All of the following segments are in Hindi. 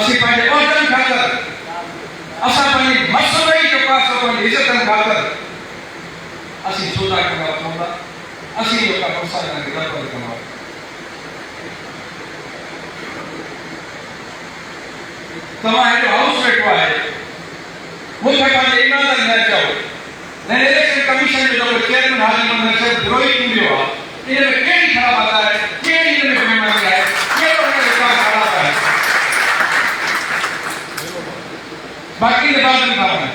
असी पंहिंजे औहदनि ख़ातिर असां पंहिंजी मसलई जो पास पंहिंजी इज़तनि ख़ातिर असी सौदा कंदा वठूं था असी जो का मुसाइल खे गड़बड़ कंदा तव्हां हेॾो हाउस वेठो आहे मूंखे पंहिंजे ईमानदारी न चओ न इलेक्शन कमीशन जो जेको चेयरमैन हाजी मंदर विरोही थी वियो आहे इन में कहिड़ी ख़राब आहे कहिड़ी इन में बेईमानी आहे कहिड़ो इन जो काम ख़राब आहे बाक़ी के बात नहीं पाना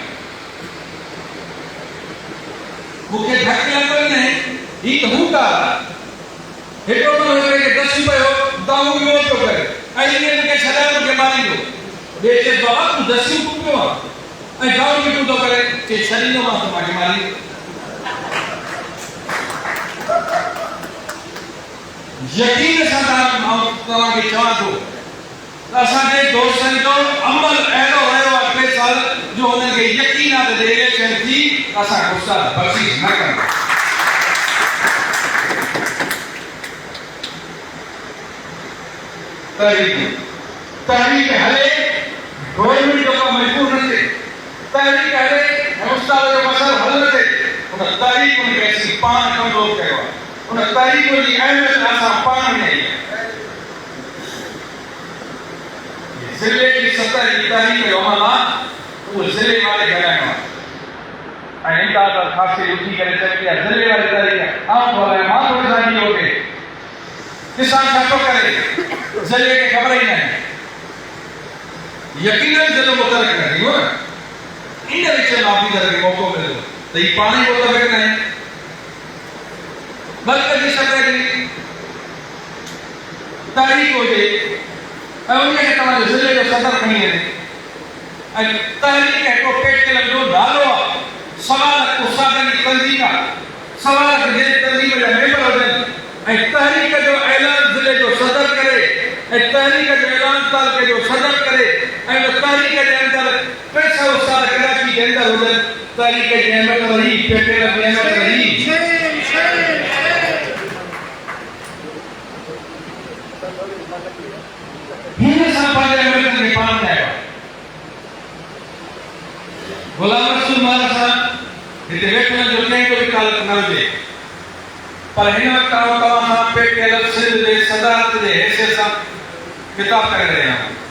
मुझे धक्के लग रहे हैं ये तो होगा हेटो तो होगा कि 10 रुपए हो दाऊ भी हो तो करे ऐसे के छड़ा के मारी दो देखे बाबा तू 10 रुपए हो ऐ दाऊ भी तू तो करे कि शरीर में तो मारी मारी यकीन से हम तरह के जवाब दो असांजे दोस्तनि जो अमल अहिड़ो रहियो आहे 2 साल जो हुननि खे यकीन आहे त इलेक्शन थी असां गुस्सा बख़्शीश न कंदा तहरीक हले गवर्नमेंट जो कमु मजबूर न थिए तहरीक हले हिंदुस्तान जो मसइलो हल न थिए उन तहरीक खे असीं पाण कमज़ोर कयो आहे उन तहरीक जी अहमियत असां पाण में आई आहे जिले की 17 तारीख जो अमल आहे वो जिले वाले कराइणो आहे ऐं इमदाद ख़ासि उठी करे चई आहे जिले वाली तारीख आम बोले मां थोड़ी सारी होके किसान छा थो करे जिले खे ख़बर ई न आहे यकीनन जिलो मुतलक न थींदो न इन विच में ऑफिसर खे मौक़ो मिले त ही पाण ई मुतलक न आहे मर्कज़ी सतह जी तारीख़ हुजे ऐं उनखे तव्हांजो ज़िले जो सदर खणी वञे ऐं तहरीक एडवोकेट जो नालो आहे सवाल उस्तादनि जी तंज़ीम आहे सवाल जे तंज़ीम जा मेंबर हुजनि ऐं तहरीक जो ऐलान ज़िले जो सदर करे ऐं तहरीक जो ऐलान तालुके जो सदर करे ऐं तहरीक जे अंदरि 300 उस्ताद कराची जे अंदरि हुजनि तहरीक जी अहमियत रही पेटेल जी अहमियत रही गुलाम रसूल माला साहब हिते वेठल जो कंहिंजो बि तालुक न हुजे पर हिन वक़्तु तव्हां सां पेटेल सिंध जे सदारत जे हैसियत सां ख़िताब करे रहिया आहियूं